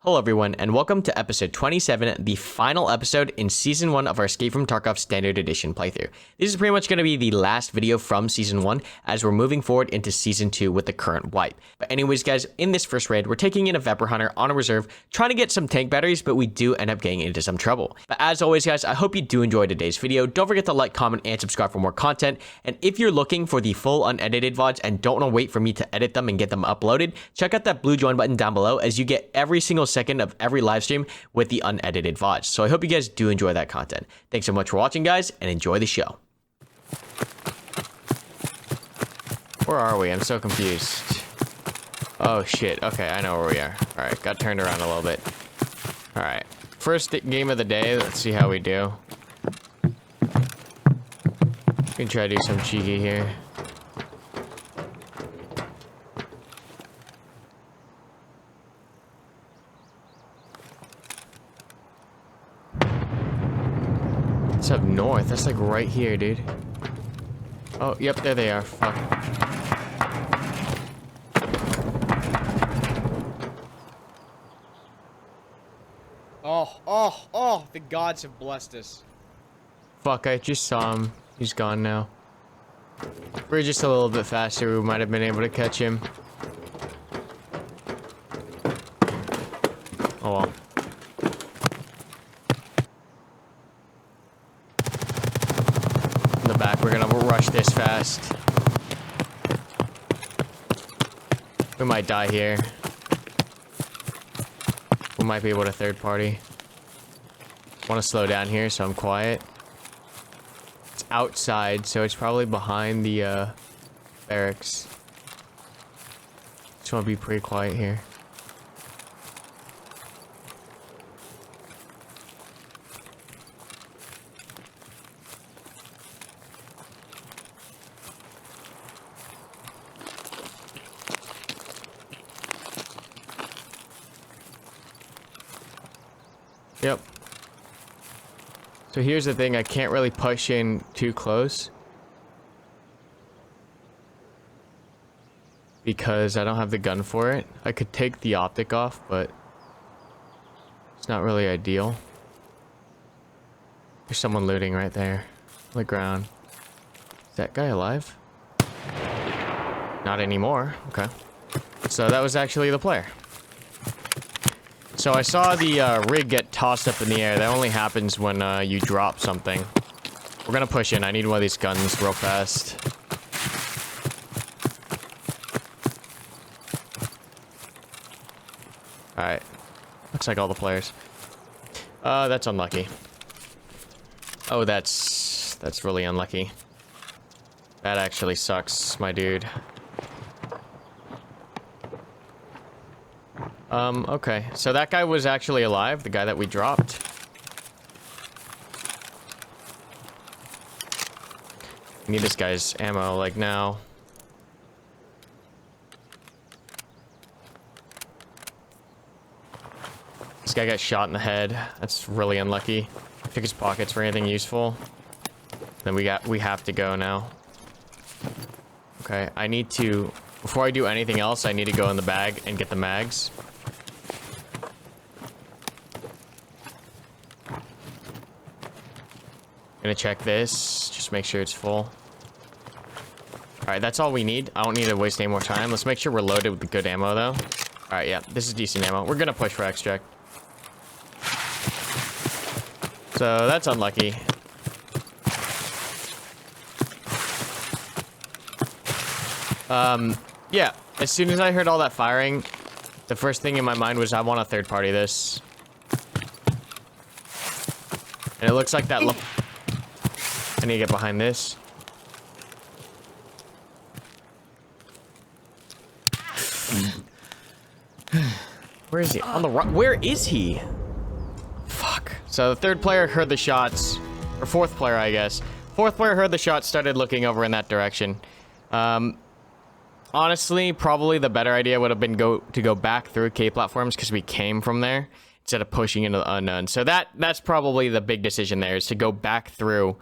Hello everyone, and welcome to episode 27, the final episode in season 1 of our Escape from Tarkov Standard Edition playthrough. This is pretty much going to be the last video from season 1 as we're moving forward into season 2 with the current wipe. But anyways guys, in this first raid, we're taking in a Vepr Hunter on a reserve, trying to get some tank batteries, but we do end up getting into some trouble. But as always guys, I hope you do enjoy today's video. Don't forget to like, comment, and subscribe for more content. And if you're looking for the full unedited VODs and don't want to wait for me to edit them and get them uploaded, check out that blue join button down below as you get every single second of every live stream with the unedited VODs. So I hope you guys do enjoy that content. Thanks so much for watching guys, and enjoy the show. Where are we? I'm so confused. Oh shit, okay, I know where we are. Alright, got turned around a little bit. Alright, first game of the day, let's see how we do. We can try to do some cheeky here. It's up north. That's like right here, dude. Oh, yep, there they are. Fuck. Oh, the gods have blessed us. Fuck, I just saw him. He's gone now. If we're just a little bit faster, we might have been able to catch him. Oh well. We're gonna rush this fast. We might die here. We might be able to third party. Want to slow down here, so I'm quiet. It's outside, so it's probably behind the barracks. Just want to be pretty quiet here. Yep. So here's the thing, I can't really push in too close because I don't have the gun for it. I could take the optic off, but it's not really ideal. There's someone looting right there on the ground. Is that guy alive? Not anymore. Okay. So that was actually the player. So I saw the rig get tossed up in the air. That only happens when you drop something. We're gonna push in. I need one of these guns real fast. Alright. Looks like all the players. That's unlucky. Oh, that's really unlucky. That actually sucks, my dude. Okay. So that guy was actually alive, the guy that we dropped. I need this guy's ammo, like, now. This guy got shot in the head. That's really unlucky. Pick his pockets for anything useful. Then we have to go now. Okay, I need to... Before I do anything else, I need to go in the bag and get the mags. Gonna check this, just make sure it's full. Alright, that's all we need. I don't need to waste any more time. Let's make sure we're loaded with the good ammo, though. Alright, yeah, this is decent ammo. We're gonna push for extract. So, that's unlucky. Yeah, as soon as I heard all that firing, the first thing in my mind was I want to third party this. And it looks like that... I need to get behind this. Where is he? On the right. Where is he? Fuck. So the third player heard the shots. Or fourth player, I guess. Fourth player heard the shots, started looking over in that direction. Honestly, probably the better idea would have been to go back through K platforms because we came from there instead of pushing into the unknown. So that's probably the big decision there, is to go back through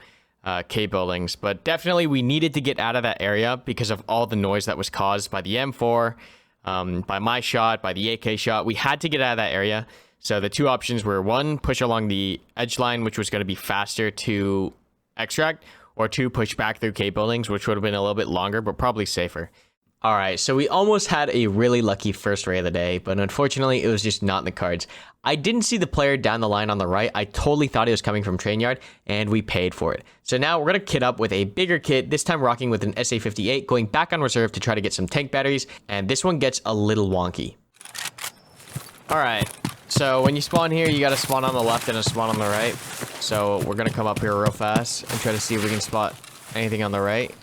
K buildings. But definitely we needed to get out of that area because of all the noise that was caused by the M4, by my shot, by the AK shot. We had to get out of that area. So the two options were, one, push along the edge line, which was going to be faster to extract, or two, push back through cave buildings, which would have been a little bit longer, but probably safer. All right, so we almost had a really lucky first raid of the day, but unfortunately, it was just not in the cards. I didn't see the player down the line on the right. I totally thought he was coming from train yard, and we paid for it. So now we're going to kit up with a bigger kit, this time rocking with an SA-58, going back on reserve to try to get some tank batteries, and this one gets a little wonky. All right. So when you spawn here, you got to spawn on the left and a spawn on the right. So we're going to come up here real fast and try to see if we can spot anything on the right.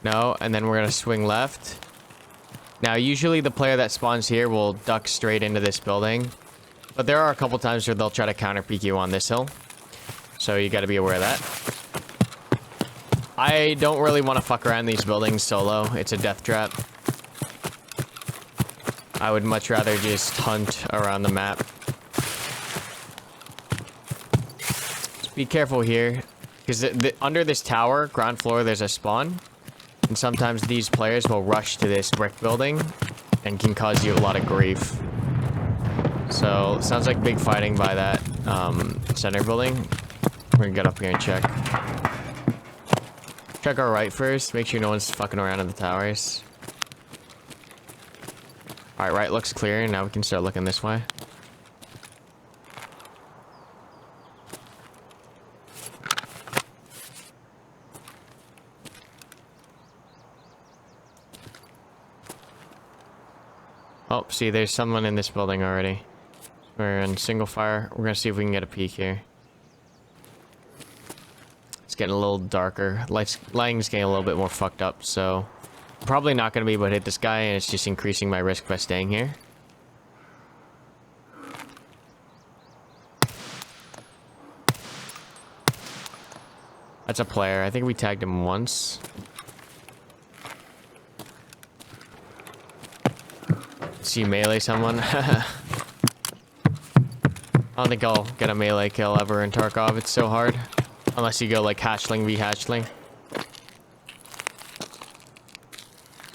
No, and then we're going to swing left. Now, usually the player that spawns here will duck straight into this building. But there are a couple times where they'll try to counter peek you on this hill. So you got to be aware of that. I don't really want to fuck around these buildings solo. It's a death trap. I would much rather just hunt around the map. Just be careful here, because under this tower, ground floor, there's a spawn. And sometimes these players will rush to this brick building and can cause you a lot of grief. So, sounds like big fighting by that center building. We're gonna get up here and check. Check our right first, make sure no one's fucking around in the towers. Alright, right looks clear, now we can start looking this way. Oh, see, there's someone in this building already. We're in single fire. We're gonna see if we can get a peek here. It's getting a little darker. Lighting's getting a little bit more fucked up, so... Probably not going to be able to hit this guy, and it's just increasing my risk by staying here. That's a player. I think we tagged him once. See you melee someone. I don't think I'll get a melee kill ever in Tarkov. It's so hard. Unless you go like hatchling v hatchling.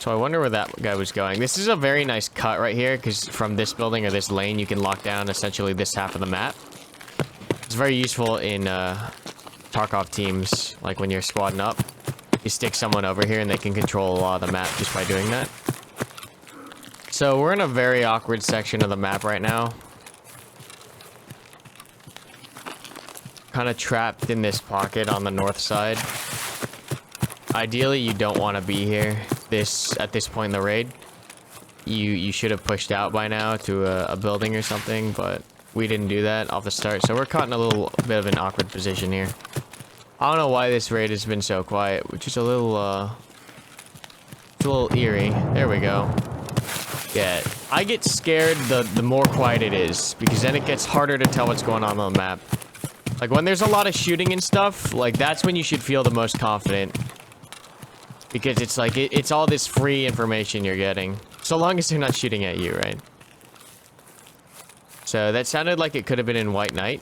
So I wonder where that guy was going. This is a very nice cut right here, because from this building or this lane, you can lock down essentially this half of the map. It's very useful in Tarkov teams, like when you're squadding up. You stick someone over here and they can control a lot of the map just by doing that. So we're in a very awkward section of the map right now. Kind of trapped in this pocket on the north side. Ideally, you don't want to be here. At this point in the raid, you should have pushed out by now to a building or something, but we didn't do that off the start, so we're caught in a little bit of an awkward position here. I don't know why this raid has been so quiet, which is a little eerie. There we go. Yeah, I get scared the more quiet it is, because then it gets harder to tell what's going on the map. Like when there's a lot of shooting and stuff, like that's when you should feel the most confident. Because it's like, it's all this free information you're getting. So long as they're not shooting at you, right? So that sounded like it could have been in White Knight.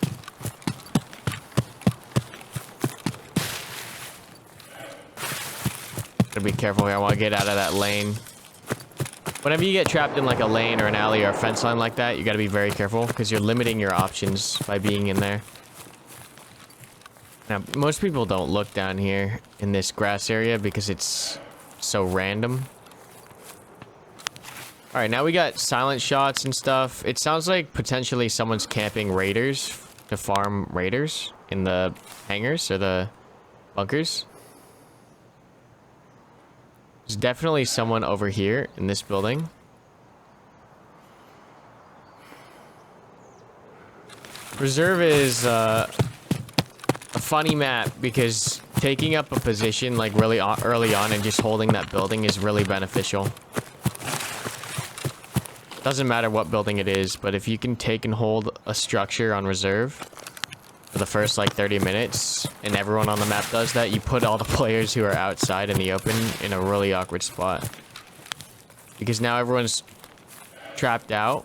Gotta be careful here, I want to get out of that lane. Whenever you get trapped in like a lane or an alley or a fence line like that, you gotta be very careful, because you're limiting your options by being in there. Now, most people don't look down here in this grass area because it's so random. Alright, now we got silent shots and stuff. It sounds like potentially someone's camping raiders to farm raiders in the hangars or the bunkers. There's definitely someone over here in this building. Reserve is, a funny map because taking up a position like really early on and just holding that building is really beneficial. Doesn't matter what building it is, but if you can take and hold a structure on reserve for the first like 30 minutes and everyone on the map does that, you put all the players who are outside in the open in a really awkward spot. Because now everyone's trapped out.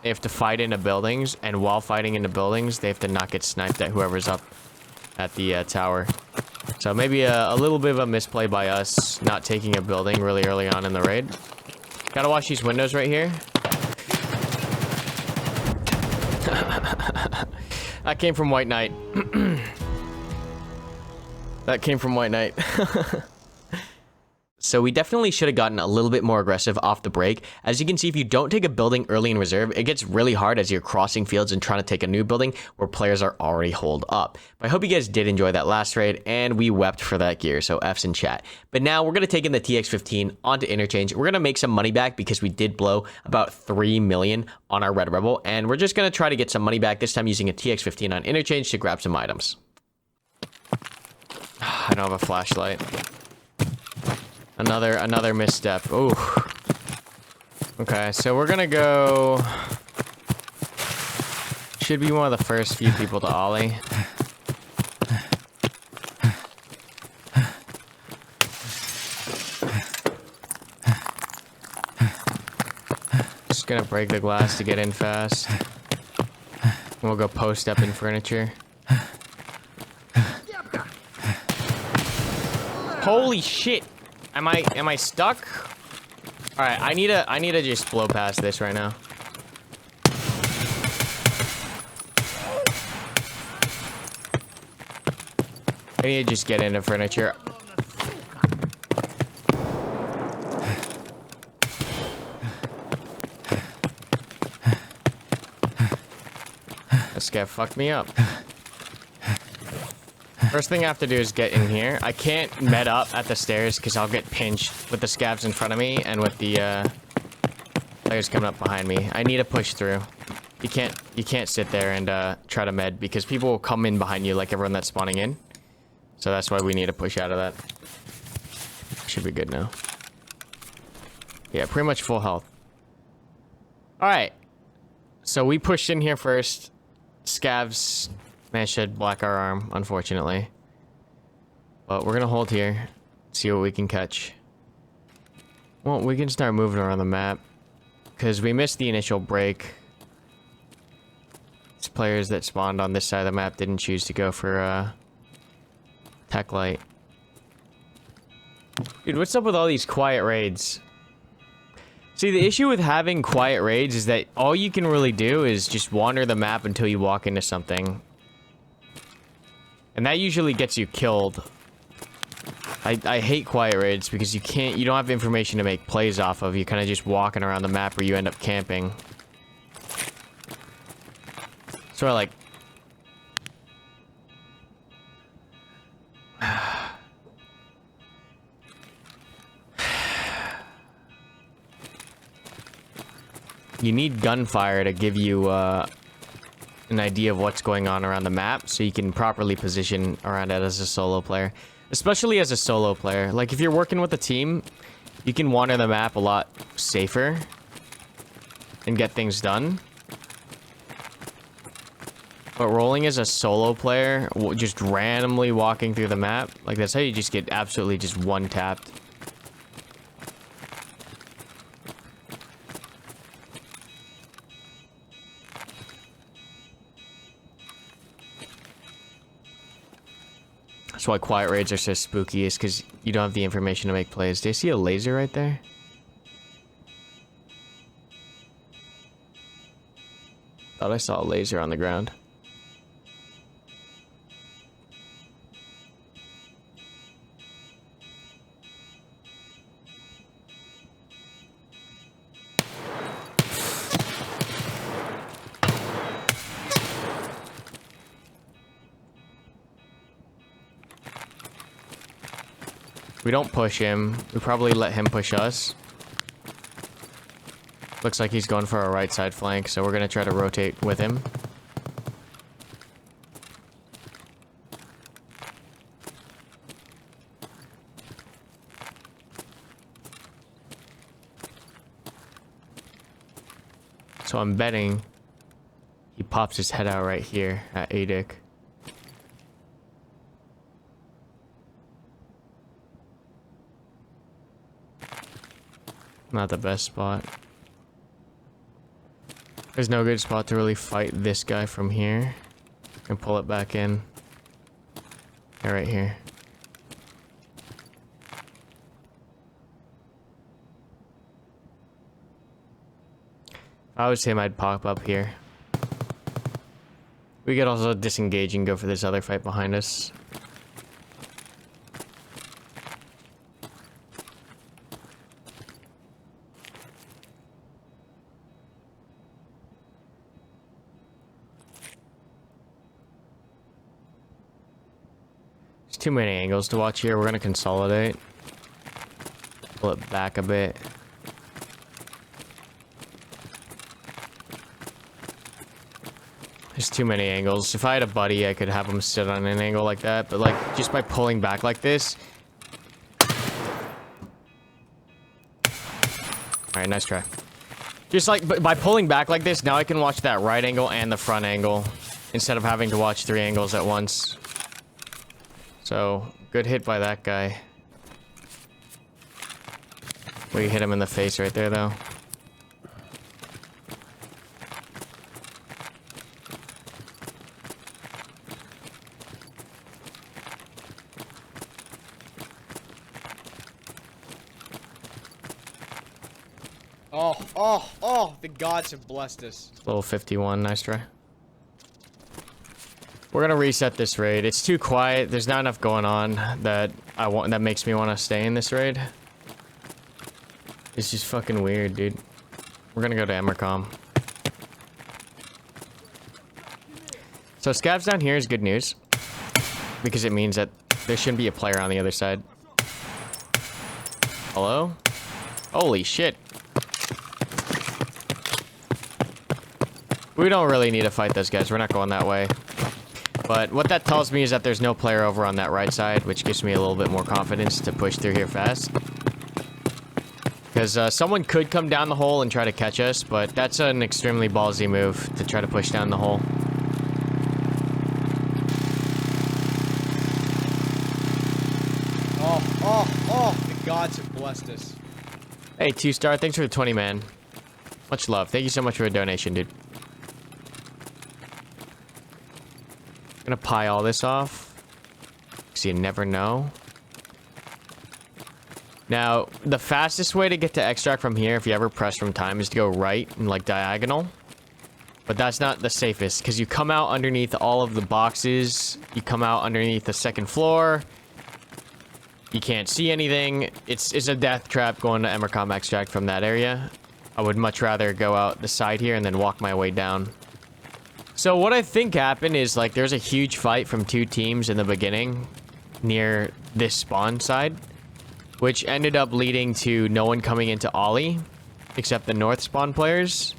They have to fight into buildings, and while fighting into buildings, they have to not get sniped at whoever's up at the tower. So maybe a little bit of a misplay by us not taking a building really early on in the raid. Gotta watch these windows right here. That came from White Knight. That came from White Knight. So we definitely should have gotten a little bit more aggressive off the break. As you can see, if you don't take a building early in reserve, it gets really hard as you're crossing fields and trying to take a new building where players are already holed up. But I hope you guys did enjoy that last raid, and we wept for that gear, so F's in chat. But now we're going to take in the TX-15 onto interchange. We're going to make some money back because we did blow about 3 million on our Red Rebel, and we're just going to try to get some money back, this time using a TX-15 on interchange to grab some items. I don't have a flashlight. Another misstep. Ooh. Okay, so we're gonna go. Should be one of the first few people to ollie. Just gonna break the glass to get in fast. We'll go post up in furniture. Holy shit! Am I stuck? All right, I need to just blow past this right now. I need to just get into furniture. This guy fucked me up. First thing I have to do is get in here. I can't med up at the stairs because I'll get pinched with the scavs in front of me and with the players coming up behind me. I need to push through. You can't sit there and try to med because people will come in behind you like everyone that's spawning in. So that's why we need to push out of that. Should be good now. Yeah, pretty much full health. All right. So we pushed in here first. Scavs managed to black our arm, unfortunately. But we're gonna hold here, see what we can catch. Well, we can start moving around the map because we missed the initial break. These players that spawned on this side of the map didn't choose to go for tech light. Dude, what's up with all these quiet raids? See, the issue with having quiet raids is that all you can really do is just wander the map until you walk into something. And that usually gets you killed. I hate quiet raids because you don't have information to make plays off of. You're kind of just walking around the map where you end up camping. Sort of like... You need gunfire to give you an idea of what's going on around the map so you can properly position around it as a solo player. Especially as a solo player. Like, if you're working with a team, you can wander the map a lot safer and get things done. But rolling as a solo player, just randomly walking through the map, like, that's how you just get absolutely just one-tapped. That's why quiet raids are so spooky, is because you don't have the information to make plays. Do you see a laser right there? Thought I saw a laser on the ground. We don't push him. We probably let him push us. Looks like he's going for a right side flank, so we're gonna try to rotate with him. So I'm betting he pops his head out right here at ahtik. Not the best spot. There's no good spot to really fight this guy from here. And pull it back in. Yeah, right here. I was him, I'd pop up here. We could also disengage and go for this other fight behind us. There's too many angles to watch here. We're gonna consolidate. Pull it back a bit. There's too many angles. If I had a buddy, I could have him sit on an angle like that, but like just by pulling back like this. Alright, nice try. Just like by pulling back like this, now I can watch that right angle and the front angle instead of having to watch 3 angles at once. So, good hit by that guy. We hit him in the face right there, though. Oh, the gods have blessed us. Level 51, nice try. We're gonna reset this raid. It's too quiet. There's not enough going on that makes me want to stay in this raid. It's just fucking weird, dude. We're gonna go to Emercom. So scavs down here is good news, because it means that there shouldn't be a player on the other side. Hello? Holy shit. We don't really need to fight those guys. We're not going that way. But what that tells me is that there's no player over on that right side, which gives me a little bit more confidence to push through here fast. Because someone could come down the hole and try to catch us, but that's an extremely ballsy move to try to push down the hole. Oh, the gods have blessed us. Hey, 2-star, thanks for the 20, man. Much love. Thank you so much for the donation, dude. Gonna pie all this off, because you never know. Now, the fastest way to get to extract from here, if you ever press from time, is to go right and like diagonal. But that's not the safest, because you come out underneath all of the boxes, you come out underneath the second floor, you can't see anything. It's a death trap going to Emercom extract from that area. I would much rather go out the side here and then walk my way down. So what I think happened is, like, there's a huge fight from 2 teams in the beginning near this spawn side, which ended up leading to no one coming into Ollie except the north spawn players,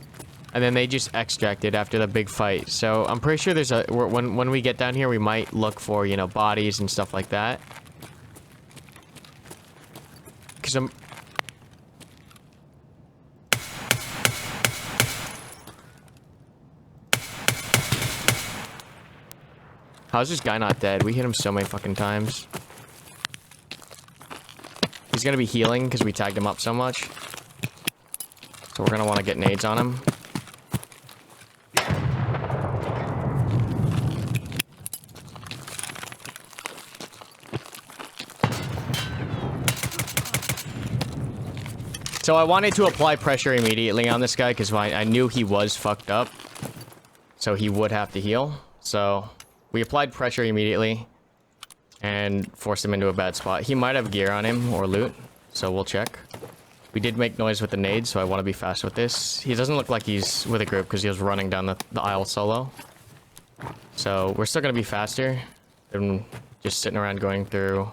and then they just extracted after the big fight. So I'm pretty sure there's when we get down here, we might look for, you know, bodies and stuff like that. Because I'm... How's this guy not dead? We hit him so many fucking times. He's gonna be healing because we tagged him up so much. So we're gonna want to get nades on him. So I wanted to apply pressure immediately on this guy because I knew he was fucked up. So he would have to heal. So we applied pressure immediately and forced him into a bad spot. He might have gear on him or loot, so we'll check. We did make noise with the nades, so I want to be fast with this. He doesn't look like he's with a group because he was running down the aisle solo. So we're still going to be faster than just sitting around going through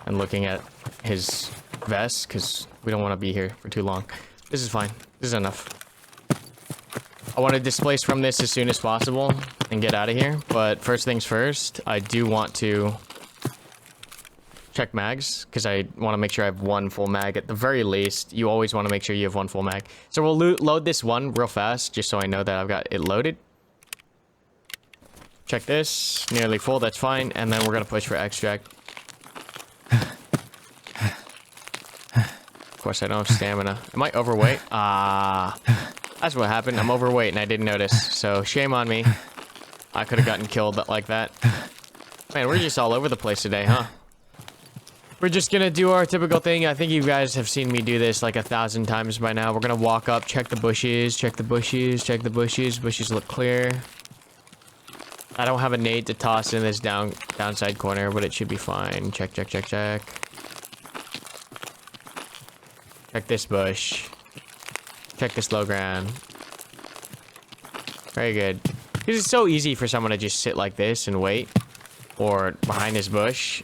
and looking at his vest, because we don't want to be here for too long. This is fine. This is enough. I want to displace from this as soon as possible and get out of here, but first things first, I do want to check mags, because I want to make sure I have 1 full mag at the very least. You always want to make sure you have 1 full mag. So we'll load this one real fast, just so I know that I've got it loaded. Check this, nearly full, that's fine, and then we're going to push for extract. Of course, I don't have stamina. Am I overweight? That's what happened. I'm overweight and I didn't notice. So shame on me. I could have gotten killed like that. Man, we're just all over the place today, huh? We're just gonna do our typical thing. I think you guys have seen me do this like 1,000 times by now. We're gonna walk up, check the bushes, check the bushes, check the bushes. Bushes look clear. I don't have a nade to toss in this downside corner, but it should be fine. Check, check, check, check. Check this bush. Check this low ground. Very good. Because it's so easy for someone to just sit like this and wait. Or behind this bush.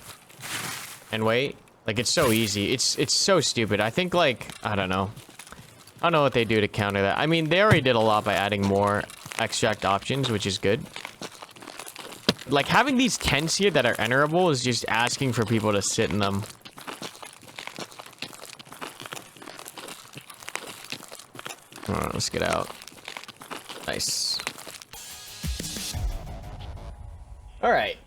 And wait. Like, it's so easy. It's so stupid. I think, like, I don't know. I don't know what they do to counter that. I mean, they already did a lot by adding more extract options, which is good. Like, having these tents here that are enterable is just asking for people to sit in them. Alright, let's get out. Nice. Alright.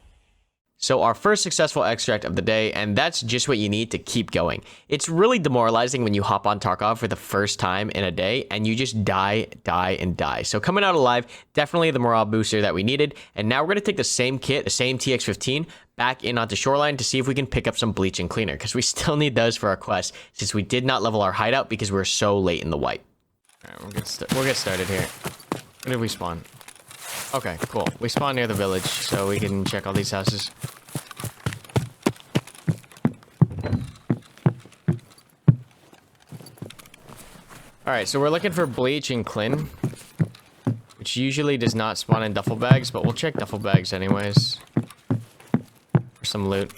So our first successful extract of the day, and that's just what you need to keep going. It's really demoralizing when you hop on Tarkov for the first time in a day and you just die, and die. So coming out alive, definitely the morale booster that we needed. And now we're going to take the same kit, the same TX-15, back in onto Shoreline to see if we can pick up some bleach and cleaner, because we still need those for our quest since we did not level our hideout because we were so late in the wipe. Alright, we'll get started here. Where did we spawn? Okay, cool. We spawned near the village, so we can check all these houses. Alright, so we're looking for bleach and Clin, which usually does not spawn in duffel bags, but we'll check duffel bags anyways. For some loot.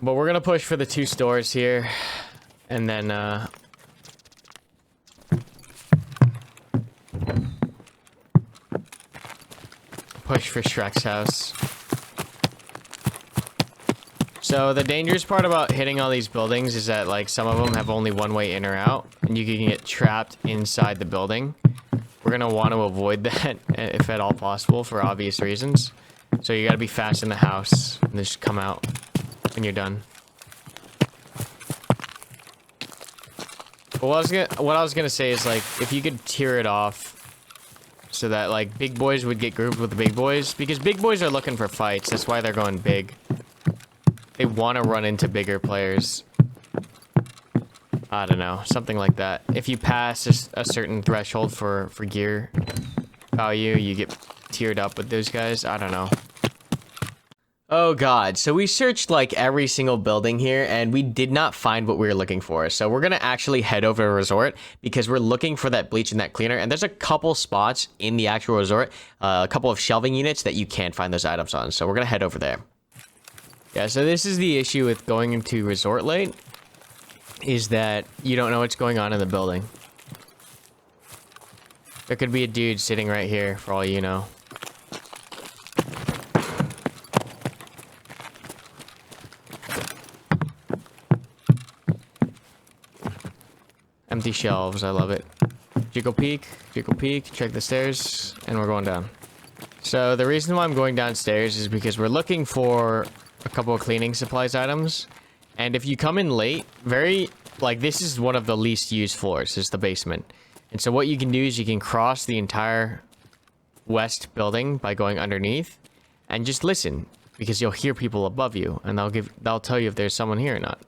But we're gonna push for the 2 stores here, and then push for Shrek's house. So the dangerous part about hitting all these buildings is that, like, some of them have only one way in or out, and you can get trapped inside the building. We're gonna want to avoid that if at all possible for obvious reasons. So you gotta be fast in the house and just come out when you're done. But what I was gonna say is, like, if you could tier it off so that, like, big boys would get grouped with the big boys, because big boys are looking for fights. That's why they're going big. They want to run into bigger players. I don't know, something like that. If you pass a certain threshold for gear value, you get tiered up with those guys. I don't know. Oh god, so we searched like every single building here and we did not find what we were looking for. So we're gonna actually head over to resort because we're looking for that bleach and that cleaner, and there's a couple spots in the actual resort, a couple of shelving units that you can't find those items on. So we're gonna head over there. Yeah, so this is the issue with going into resort late, is that you don't know what's going on in the building. There could be a dude sitting right here for all you know. Empty shelves, I love it. Jiggle peek, check the stairs, and we're going down. So the reason why I'm going downstairs is because we're looking for a couple of cleaning supplies items. And if you come in late, this is one of the least used floors, is the basement. And so what you can do is you can cross the entire west building by going underneath and just listen, because you'll hear people above you and they'll tell you if there's someone here or not.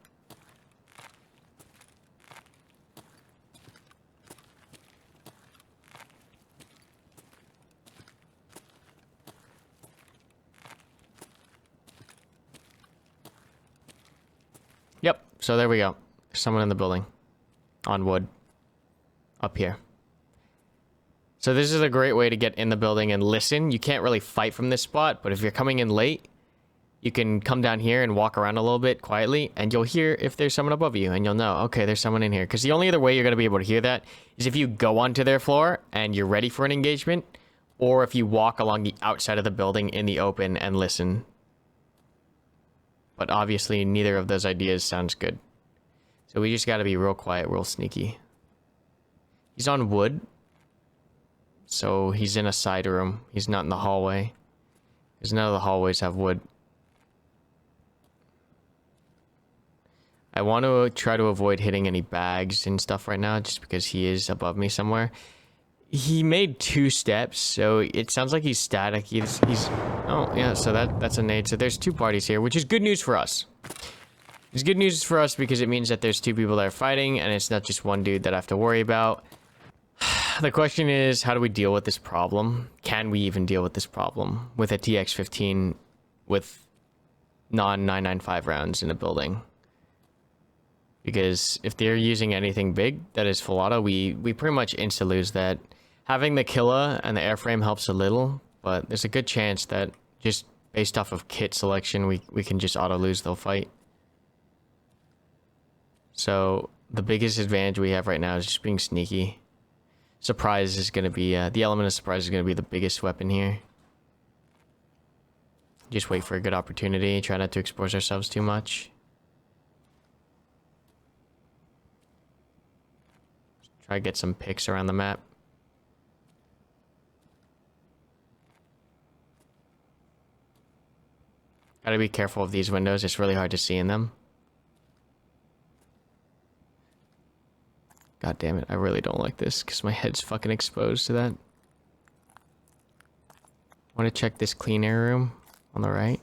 Yep, so there we go. There's someone in the building. On wood. Up here. So this is a great way to get in the building and listen. You can't really fight from this spot, but if you're coming in late, you can come down here and walk around a little bit quietly, and you'll hear if there's someone above you, and you'll know, okay, there's someone in here. Because the only other way you're going to be able to hear that is if you go onto their floor and you're ready for an engagement, or if you walk along the outside of the building in the open and listen. But obviously, neither of those ideas sounds good. So we just gotta be real quiet, real sneaky. He's on wood. So he's in a side room. He's not in the hallway. Because none of the hallways have wood. I want to try to avoid hitting any bags and stuff right now, just because he is above me somewhere. He made 2 steps, so it sounds like he's static. He's oh yeah, so that's a nade. So there's 2 parties here, which is good news for us. It's good news for us because it means that there's 2 people that are fighting, and it's not just one dude that I have to worry about. The question is, how do we deal with this problem? Can we even deal with this problem with a TX-15 with non-995 rounds in a building? Because if they're using anything big that is full auto, we pretty much insta-lose that. Having the killer and the airframe helps a little, but there's a good chance that just based off of kit selection, we can just auto-lose the fight. So the biggest advantage we have right now is just being sneaky. Surprise is going to be, the element of surprise is going to be the biggest weapon here. Just wait for a good opportunity, try not to expose ourselves too much. Try to get some picks around the map. Gotta be careful of these windows, it's really hard to see in them. God damn it, I really don't like this because my head's fucking exposed to that. I want to check this clean air room on the right.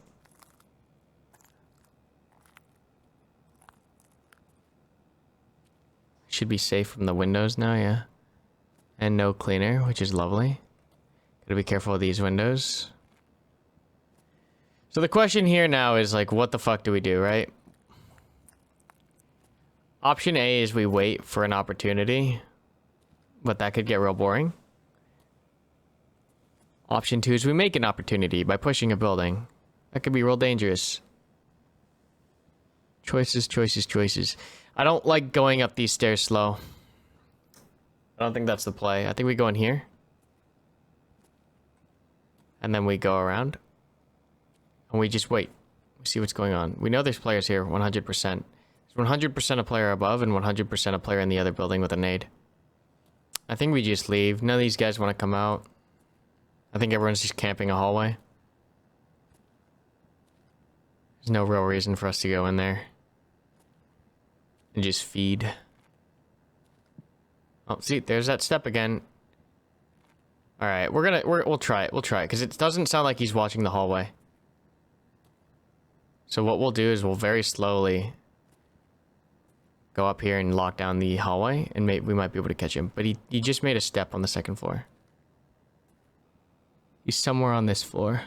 Should be safe from the windows now, yeah. And no cleaner, which is lovely. Gotta be careful of these windows. So the question here now is like, what the fuck do we do, right? Option A is we wait for an opportunity, but that could get real boring. Option 2 is we make an opportunity by pushing a building. That could be real dangerous. Choices, choices, choices. I don't like going up these stairs slow. I don't think that's the play. I think we go in here. And then we go around. And we just wait. We see what's going on. We know there's players here, 100%. There's 100% a player above and 100% a player in the other building with a nade. I think we just leave. None of these guys want to come out. I think everyone's just camping a hallway. There's no real reason for us to go in there. And just feed. Oh, see, there's that step again. Alright, we'll try it. We'll try it, because it doesn't sound like he's watching the hallway. So what we'll do is we'll very slowly go up here and lock down the hallway, and we might be able to catch him. But he just made a step on the second floor. He's somewhere on this floor.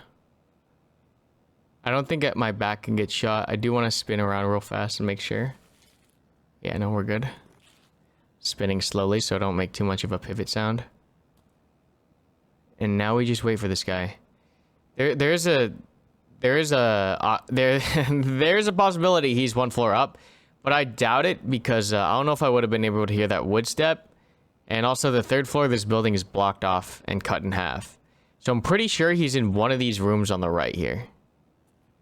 I don't think my back can get shot. I do want to spin around real fast and make sure. Yeah, no, we're good. Spinning slowly so I don't make too much of a pivot sound. And now we just wait for this guy. There's a possibility he's 1 floor up, but I doubt it because I don't know if I would have been able to hear that wood step. And also the 3rd floor of this building is blocked off and cut in half. So I'm pretty sure he's in one of these rooms on the right here.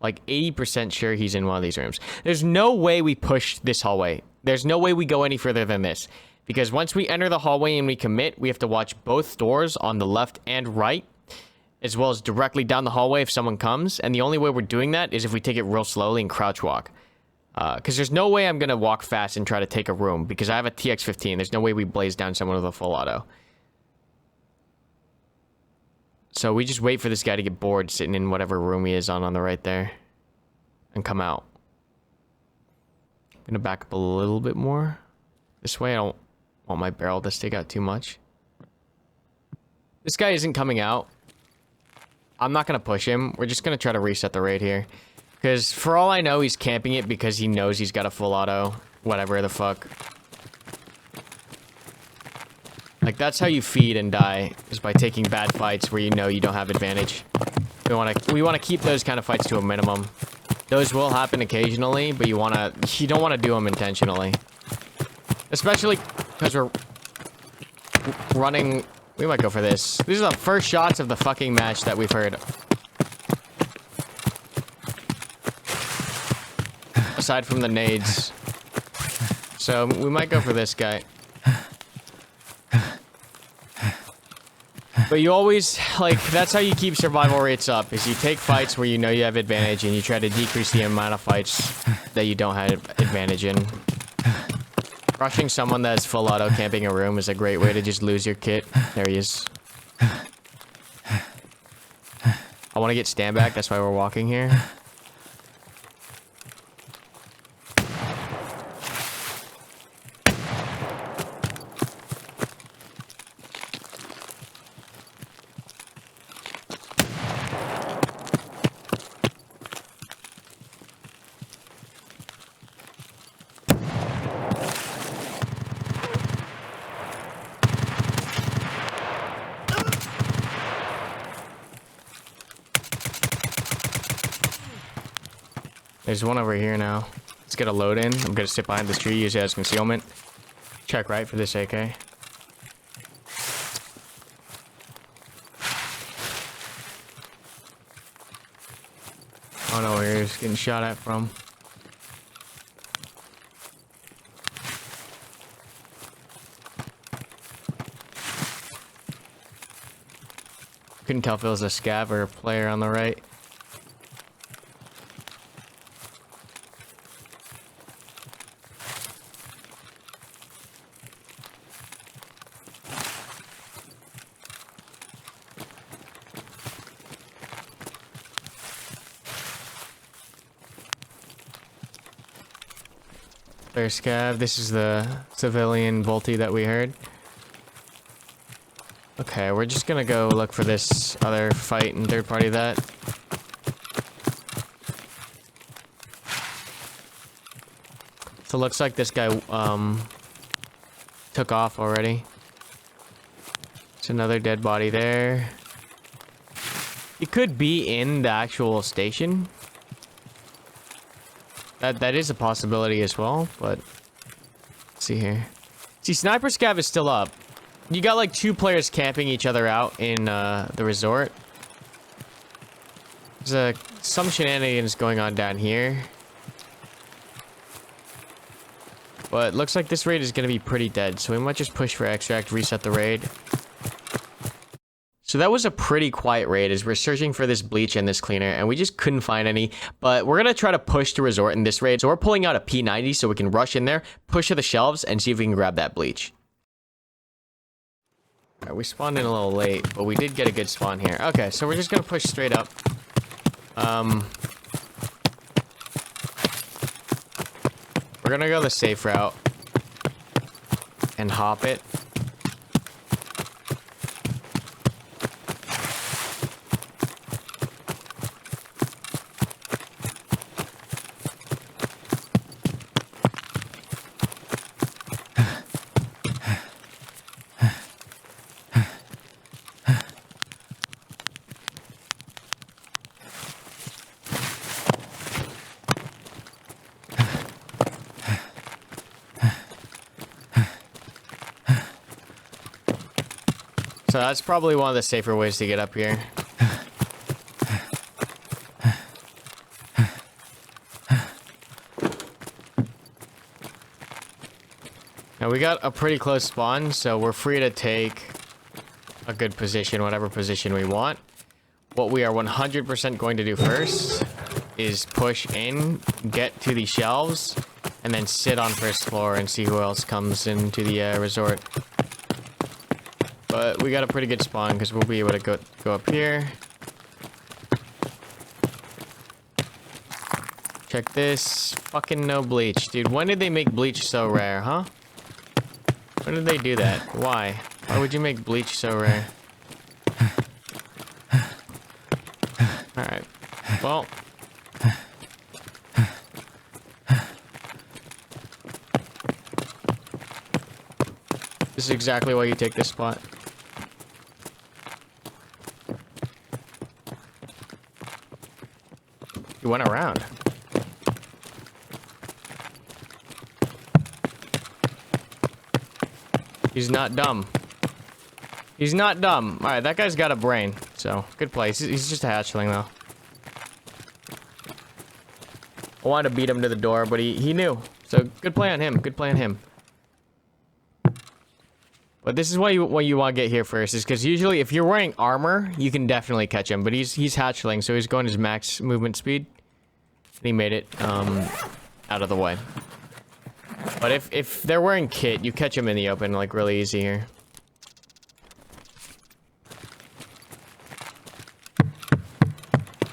Like 80% sure he's in one of these rooms. There's no way we push this hallway. There's no way we go any further than this. Because once we enter the hallway and we commit, we have to watch both doors on the left and right, as well as directly down the hallway if someone comes. And the only way we're doing that is if we take it real slowly and crouch walk. Because there's no way I'm going to walk fast and try to take a room, because I have a TX-15. There's no way we blaze down someone with a full auto. So we just wait for this guy to get bored sitting in whatever room he is on the right there. And come out. I'm going to back up a little bit more. This way I don't want my barrel to stick out too much. This guy isn't coming out. I'm not going to push him. We're just going to try to reset the raid here. Because for all I know, he's camping it because he knows he's got a full auto. Whatever the fuck. Like, that's how you feed and die, is by taking bad fights where you know you don't have advantage. We want to keep those kind of fights to a minimum. Those will happen occasionally, but you don't want to do them intentionally. Especially because we're running. We might go for this. These are the first shots of the fucking match that we've heard. Aside from the nades. So we might go for this guy. But you always, like, that's how you keep survival rates up, is you take fights where you know you have advantage and you try to decrease the amount of fights that you don't have advantage in. Rushing someone that's full auto camping a room is a great way to just lose your kit. There he is. I want to get stand back, that's why we're walking here. There's one over here now. Let's get a load in. I'm gonna sit behind this tree, use it as concealment. Check right for this AK. Oh no, where he's getting shot at from. Couldn't tell if it was a scav or a player on the right. There's scav. This is the civilian Volty that we heard. Okay, we're just gonna go look for this other fight and third party that. So it looks like this guy took off already. There's another dead body there. He could be in the actual station. That is a possibility as well, but let's see here. See, Sniper Scav is still up. You got like 2 players camping each other out in the resort. There's some shenanigans going on down here. But looks like this raid is going to be pretty dead, so we might just push for extract, reset the raid. So that was a pretty quiet raid as we're searching for this bleach and this cleaner, and we just couldn't find any. But we're going to try to push to resort in this raid. So we're pulling out a P90 so we can rush in there, push to the shelves, and see if we can grab that bleach. All right, we spawned in a little late, but we did get a good spawn here. Okay, so we're just going to push straight up. We're going to go the safe route and hop it. So that's probably one of the safer ways to get up here. Now we got a pretty close spawn, so we're free to take a good position, whatever position we want. What we are 100% going to do first is push in, get to the shelves, and then sit on first floor and see who else comes into the resort. But we got a pretty good spawn because we'll be able to go up here. Check this. Fucking no bleach. Dude, when did they make bleach so rare, huh? When did they do that? Why? Why would you make bleach so rare? Alright. Well. This is exactly why you take this spot. You went around. He's not dumb. He's not dumb. Alright, that guy's got a brain. So, good play. He's just a hatchling, though. I wanted to beat him to the door, but he knew. So, good play on him. Good play on him. But this is what you want to get here first, is because usually if you're wearing armor, you can definitely catch him. But he's hatchling, so he's going his max movement speed. And he made it out of the way. But if they're wearing kit, you catch them in the open like really easy here.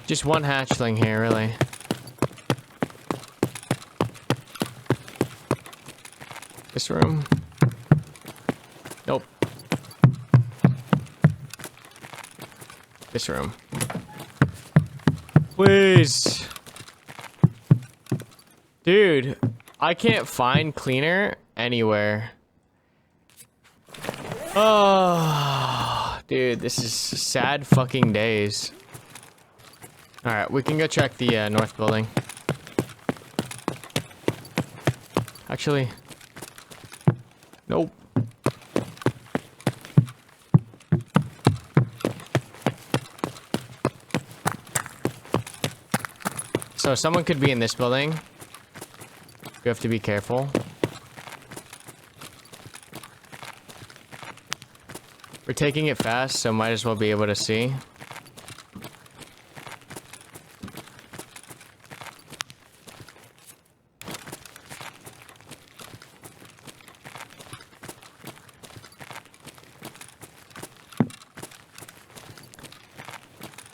Just one hatchling here, really. This room. Nope. This room. Please. Dude, I can't find cleaner anywhere. Oh, dude, this is sad fucking days. Alright, we can go check the north building. Actually, nope. So someone could be in this building. You have to be careful. We're taking it fast, so might as well be able to see.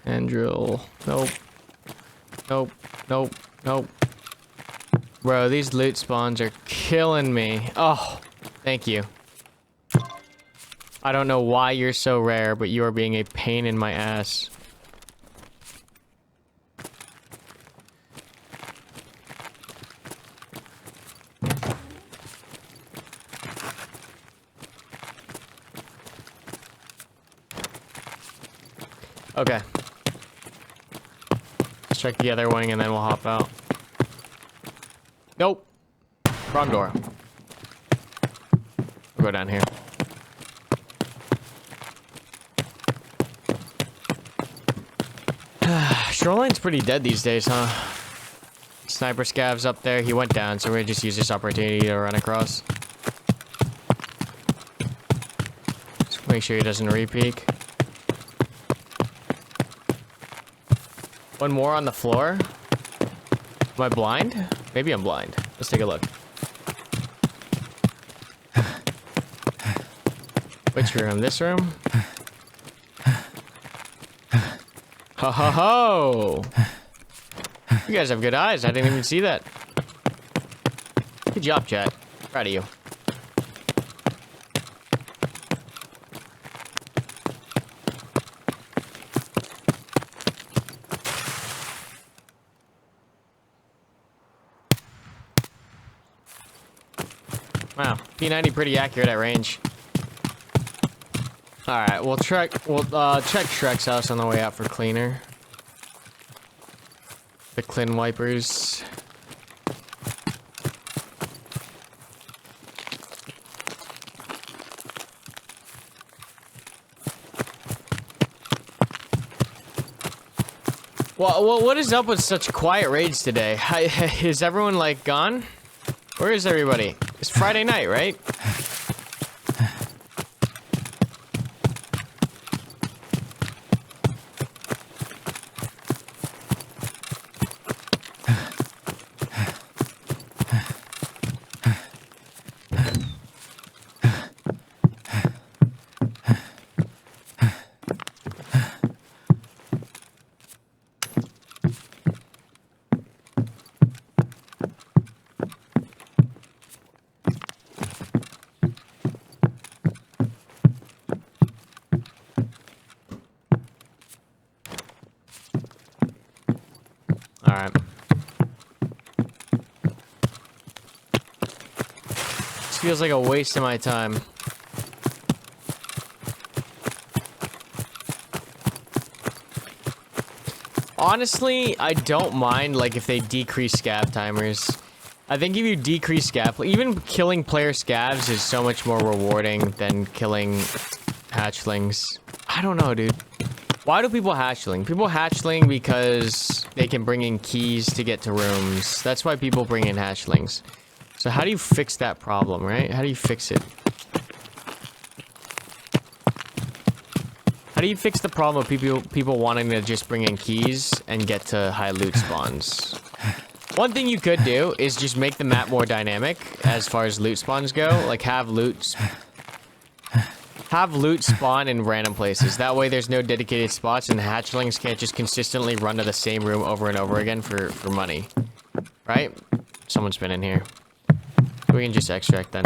And drill. Nope. Nope. Nope. Nope. Bro, these loot spawns are killing me. Oh, thank you. I don't know why you're so rare, but you are being a pain in my ass. Okay. Let's check the other wing and then we'll hop out. Nope. Wrong door. We'll go down here. Shoreline's pretty dead these days, huh? Sniper scav's up there. He went down, so we're gonna just use this opportunity to run across. Just make sure he doesn't re-peek. One more on the floor. Am I blind? Maybe I'm blind. Let's take a look. Which room? This room? Ho ho ho! You guys have good eyes. I didn't even see that. Good job, chat. Proud of you. Wow, P90 pretty accurate at range. All right, we'll check Shrek's house on the way out for cleaner. The clean wipers. Well, what is up with such quiet raids today? Is everyone like gone? Where is everybody? It's Friday night, right? Alright. This feels like a waste of my time. Honestly, I don't mind, like, if they decrease scav timers. I think if you decrease scav, even killing player scavs is so much more rewarding than killing hatchlings. I don't know, dude. Why do people hatchling? People hatchling because they can bring in keys to get to rooms. That's why people bring in hatchlings. So how do you fix that problem, right? How do you fix it? How do you fix the problem of people wanting to just bring in keys and get to high loot spawns? One thing you could do is just make the map more dynamic as far as loot spawns go. Like have loot spawn in random places. That way there's no dedicated spots and the hatchlings can't just consistently run to the same room over and over again for money. Right? Someone's been in here. We can just extract then.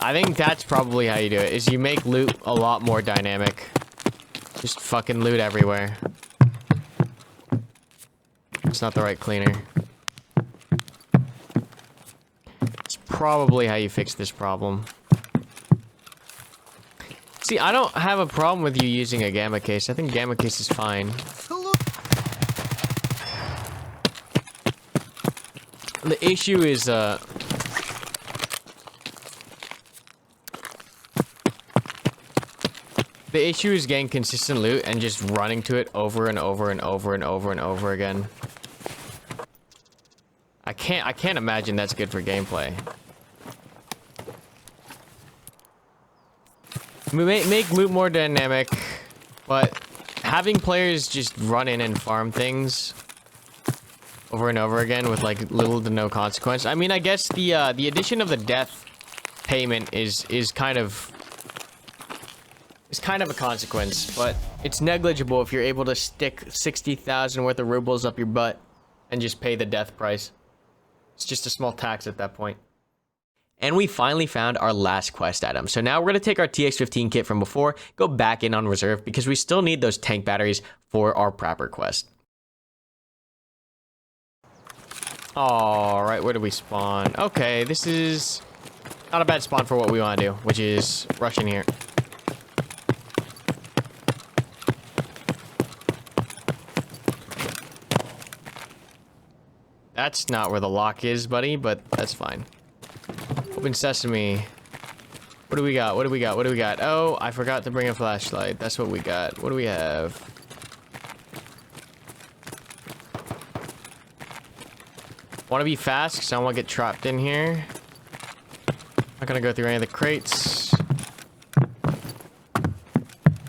I think that's probably how you do it, is you make loot a lot more dynamic. Just fucking loot everywhere. It's not the right cleaner. It's probably how you fix this problem. See, I don't have a problem with you using a gamma case. I think gamma case is fine. The issue is, the issue is getting consistent loot and just running to it over and over and over and over and over again. I can't imagine that's good for gameplay. Make loot more dynamic, but having players just run in and farm things over and over again with like little to no consequence. I mean, I guess the addition of the death payment is kind of a consequence, but it's negligible if you're able to stick 60,000 worth of rubles up your butt and just pay the death price. It's just a small tax at that point. And we finally found our last quest item. So now we're going to take our TX-15 kit from before, go back in on reserve because we still need those tank batteries for our Prapper quest. Alright, where do we spawn? Okay, this is not a bad spawn for what we want to do, which is rush in here. That's not where the lock is, buddy, but that's fine. Open sesame. What do we got? What do we got? What do we got? Oh, I forgot to bring a flashlight. That's what we got. What do we have? Want to be fast because I don't want to get trapped in here. Not gonna go through any of the crates.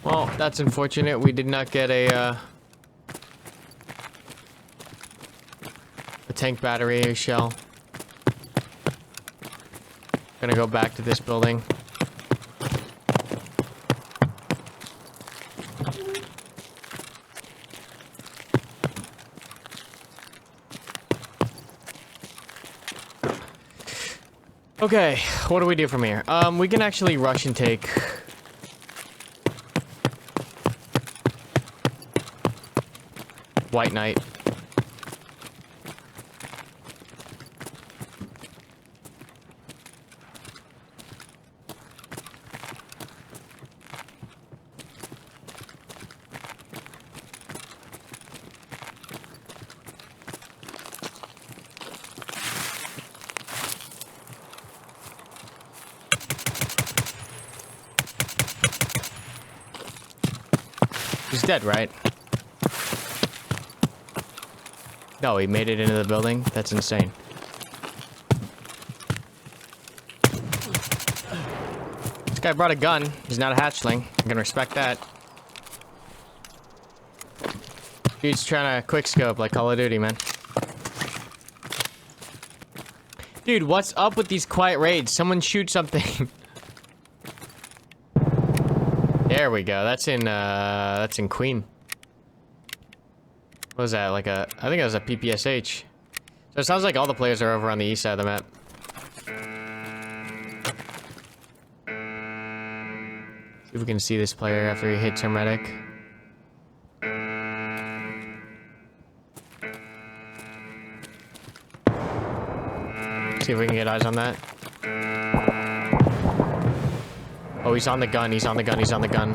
Well, that's unfortunate. We did not get a tank battery shell. Gonna go back to this building. Okay, what do we do from here? We can actually rush and take White Knight. He's dead, right? No, he made it into the building? That's insane. This guy brought a gun. He's not a hatchling. I can respect that. Dude's trying to quickscope like Call of Duty, man. Dude, what's up with these quiet raids? Someone shoot something. There we go. That's in Queen. What was that? Like I think it was a PPSH. So it sounds like all the players are over on the east side of the map. See if we can see this player after he hits Hermetic. See if we can get eyes on that. Oh, he's on the gun, he's on the gun, he's on the gun.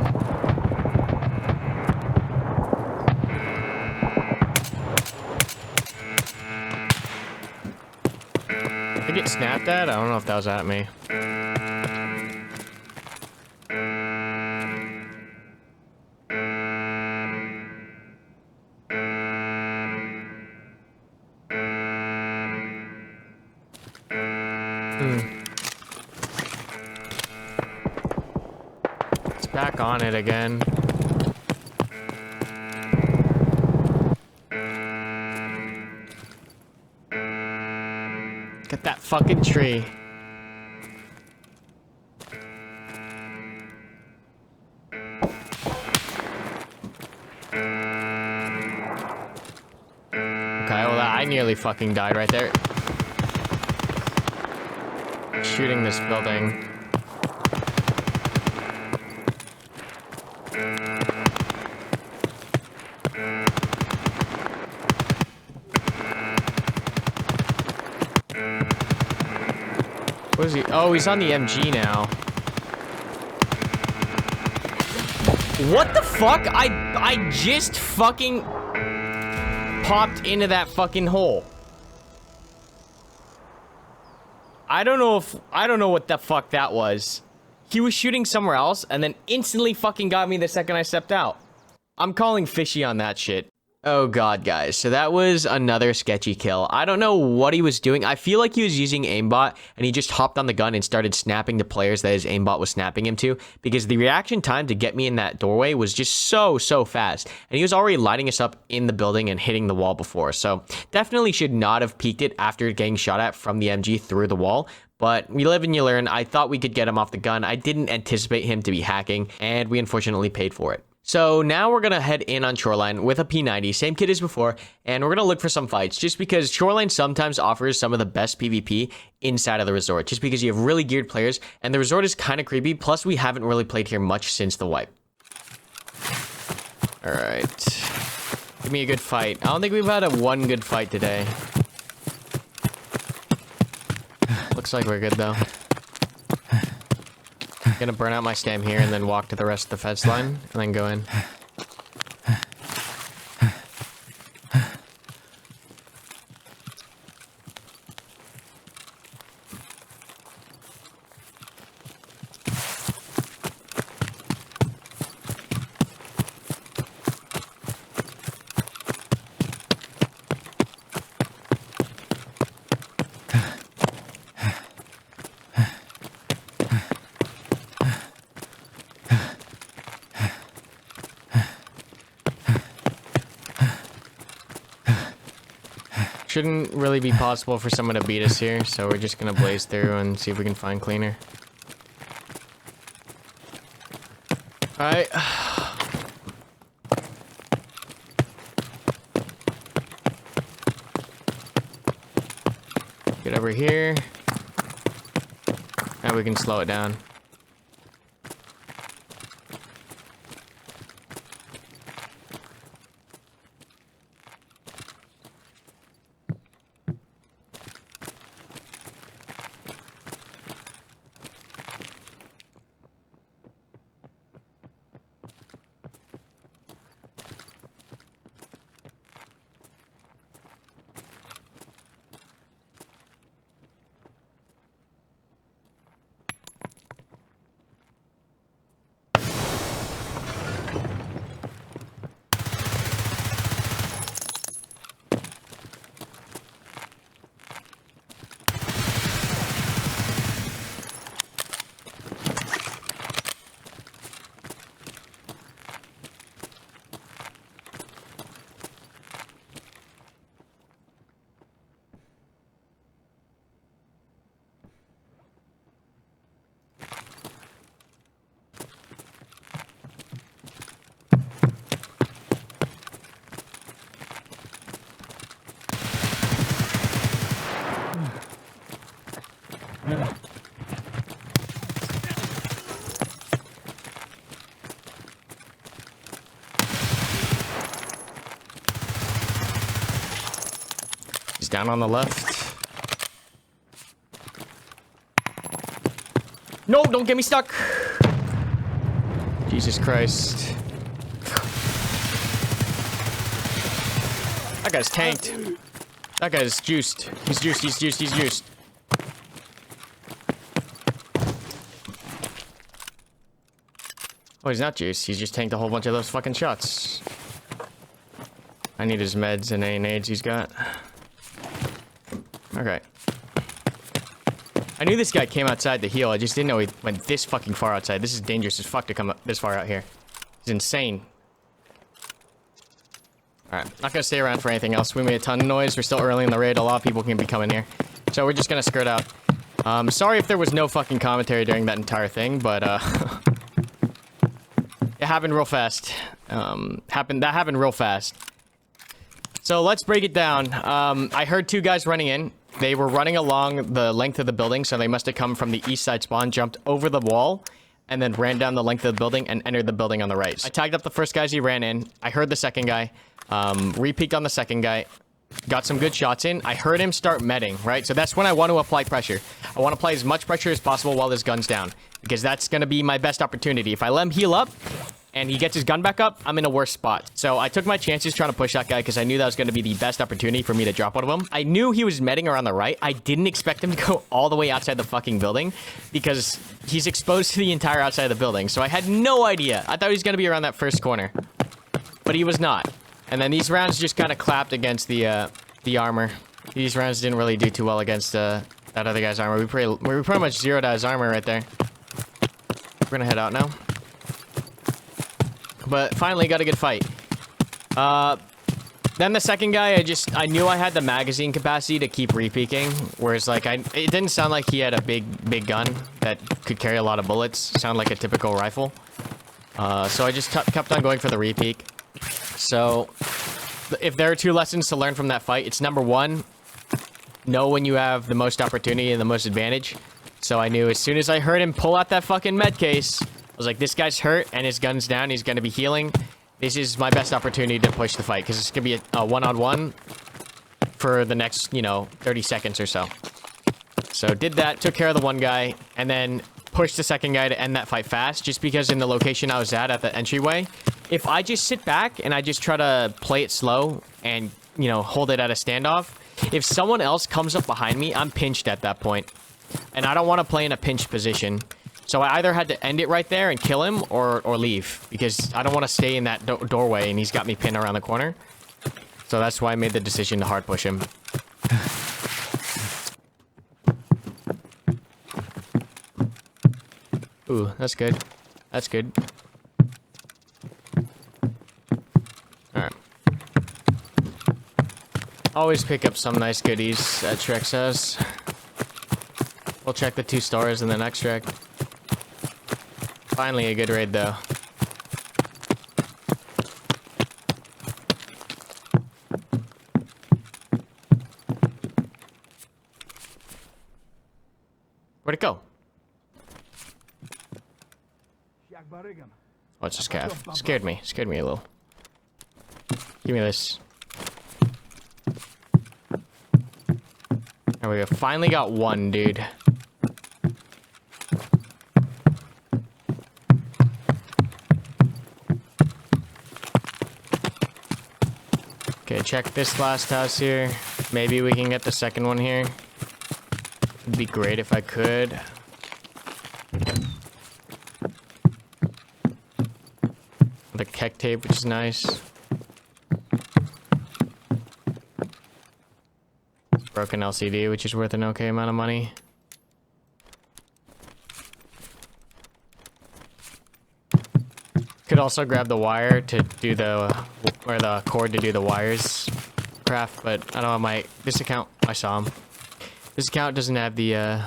Did I get snapped at? I don't know if that was at me. Back on it again. that fucking tree. Okay, well, I nearly fucking died right there. Shooting this building. What is he? Oh, he's on the MG now. What the fuck? I just fucking popped into that fucking hole. I don't know what the fuck that was. He was shooting somewhere else and then instantly fucking got me the second I stepped out. I'm calling fishy on that shit. Oh god, guys. So that was another sketchy kill. I don't know what he was doing. I feel like he was using aimbot and he just hopped on the gun and started snapping to players that his aimbot was snapping him to, because the reaction time to get me in that doorway was just so fast. And he was already lighting us up in the building and hitting the wall before. So definitely should not have peeked it after getting shot at from the MG through the wall. But we live and you learn. I thought we could get him off the gun. I didn't anticipate him to be hacking, and we unfortunately paid for it. So now we're going to head in on Shoreline with a P90, same kit as before, and we're going to look for some fights, just because Shoreline sometimes offers some of the best PvP inside of the resort, just because you have really geared players, and the resort is kind of creepy, plus we haven't really played here much since the wipe. Alright. Give me a good fight. I don't think we've had one good fight today. Looks like we're good, though. Gonna burn out my stam here and then walk to the rest of the fence line and then go in. Shouldn't really be possible for someone to beat us here, so we're just gonna blaze through and see if we can find cleaner. Alright. Get over here. Now we can slow it down. He's down on the left. No, don't get me stuck. Jesus Christ. That guy's tanked. That guy's juiced. He's juiced, he's juiced, he's juiced. Oh, he's not juiced. He's just tanked a whole bunch of those fucking shots. I need his meds and any nades he's got. Okay. I knew this guy came outside to heal. I just didn't know he went this fucking far outside. This is dangerous as fuck to come this far out here. He's insane. Alright, not gonna stay around for anything else. We made a ton of noise. We're still early in the raid. A lot of people can be coming here. So we're just gonna skirt out. Sorry if there was no fucking commentary during that entire thing, but it happened real fast. That happened real fast. So let's break it down. I heard two guys running in. They were running along the length of the building, so they must have come from the east side spawn, jumped over the wall, and then ran down the length of the building and entered the building on the right. I tagged up the first guys he ran in. I heard the second guy. Re-peeked on the second guy. Got some good shots in. I heard him start medding, right? So that's when I want to apply pressure. I want to apply as much pressure as possible while his gun's down, because that's going to be my best opportunity. If I let him heal up and he gets his gun back up, I'm in a worse spot. So I took my chances trying to push that guy because I knew that was going to be the best opportunity for me to drop one of them. I knew he was medding around the right. I didn't expect him to go all the way outside the fucking building because he's exposed to the entire outside of the building. So I had no idea. I thought he was going to be around that first corner, but he was not. And then these rounds just kind of clapped against the armor. These rounds didn't really do too well against that other guy's armor. We pretty much zeroed out his armor right there. We're gonna head out now. But finally got a good fight. Then the second guy, I knew I had the magazine capacity to keep re-peeking. Whereas like it didn't sound like he had a big gun that could carry a lot of bullets. Sounded like a typical rifle. So I just kept on going for the re-peek. So, if there are two lessons to learn from that fight, it's number one, know when you have the most opportunity and the most advantage. So I knew as soon as I heard him pull out that fucking med case, I was like, this guy's hurt and his gun's down, he's gonna be healing. This is my best opportunity to push the fight, because it's gonna be a one-on-one for the next, 30 seconds or so. So did that, took care of the one guy, and then pushed the second guy to end that fight fast, just because in the location I was at the entryway, if I just sit back and I just try to play it slow and, hold it at a standoff, if someone else comes up behind me, I'm pinched at that point. And I don't want to play in a pinched position. So I either had to end it right there and kill him or leave, because I don't want to stay in that doorway and he's got me pinned around the corner. So that's why I made the decision to hard push him. Ooh, that's good. That's good. Alright. Always pick up some nice goodies at Shrek says. We'll check the 2 stars in the next Shrek. Finally a good raid though. Where'd it go? Oh, it's a scav. Scared me a little. Give me this. There we go. Finally got one, dude. Okay, check this last house here. Maybe we can get the second one here. It'd be great if I could. The keck tape, which is nice. Broken LCD, which is worth an okay amount of money. Could also grab the wire to do or the cord to do the wires craft, but I don't know, this account, I saw him. This account doesn't have the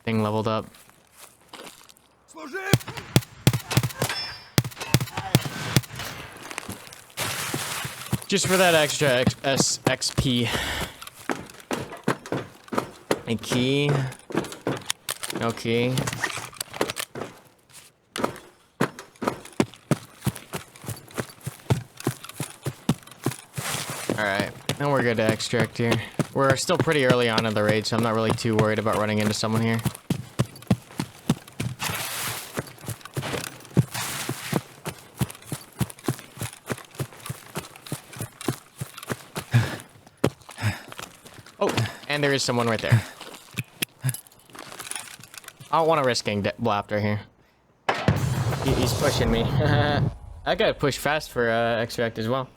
thing leveled up. Just for that extra XP. A key. No key. Alright, and we're good to extract here. We're still pretty early on in the raid, so I'm not really too worried about running into someone here. Oh, and there is someone right there. I don't want to risk getting blapped right here. He's pushing me. I gotta push fast for extract as well.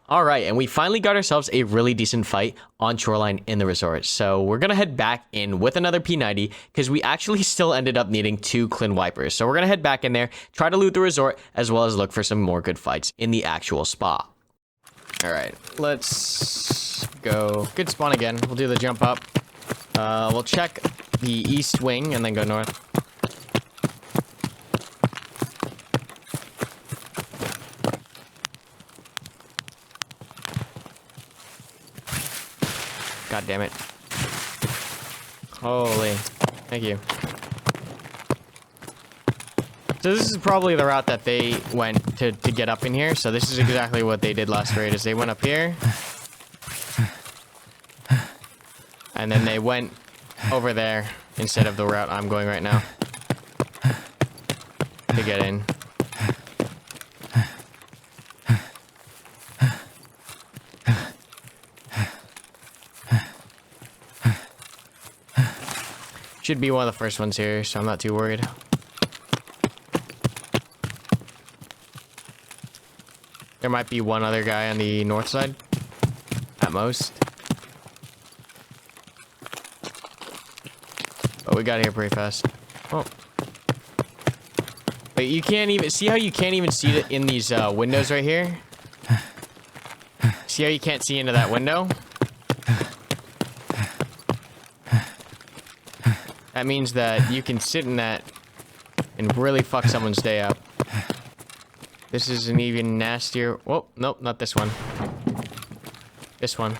Alright, and we finally got ourselves a really decent fight on Shoreline in the resort. So we're gonna head back in with another P90, because we actually still ended up needing 2 Clin Wipers. So we're gonna head back in there, try to loot the resort, as well as look for some more good fights in the actual spa. Alright, let's go. Good spawn again. We'll do the jump up. We'll check the east wing and then go north. God damn it. Holy. Thank you. So this is probably the route that they went to get up in here. So this is exactly what they did last raid, is they went up here. And then they went over there instead of the route I'm going right now. To get in. Should be one of the first ones here, so I'm not too worried. There might be one other guy on the north side, at most. But we got here pretty fast. Oh. Wait, you can't even... See how you can't even see it in these windows right here? See how you can't see into that window? That means that you can sit in that and really fuck someone's day up. This is an even nastier... Oh, nope, not this one. This one.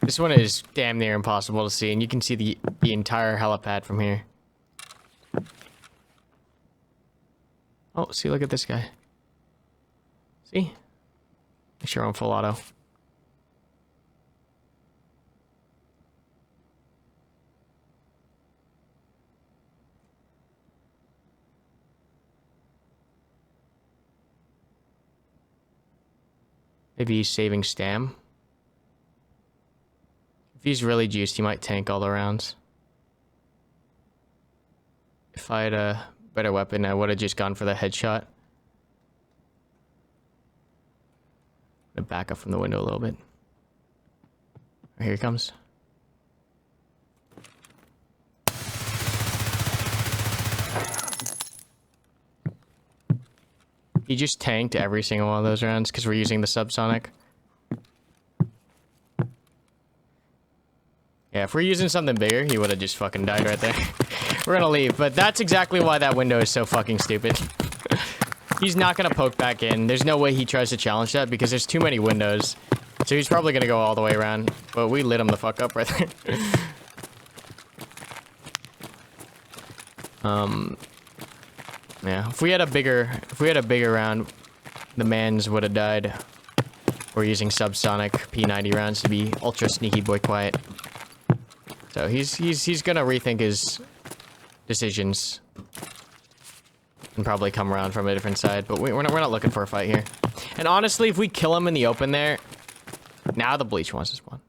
This one is damn near impossible to see, and you can see the entire helipad from here. Oh, see, look at this guy. See? Make sure I'm full auto. Maybe he's saving stam. If he's really juiced, he might tank all the rounds. If I had a better weapon, I would have just gone for the headshot. I'm gonna back up from the window a little bit. Here he comes. He just tanked every single one of those rounds because we're using the subsonic. Yeah, if we're using something bigger, he would have just fucking died right there. We're gonna leave, but that's exactly why that window is so fucking stupid. He's not gonna poke back in. There's no way he tries to challenge that because there's too many windows. So he's probably gonna go all the way around. But we lit him the fuck up right there. Yeah, if we had a bigger round, the mans would have died. We're using subsonic P90 rounds to be ultra sneaky boy quiet. So he's gonna rethink his decisions and probably come around from a different side. But we're not looking for a fight here. And honestly, if we kill him in the open there, now the bleach wants to spawn.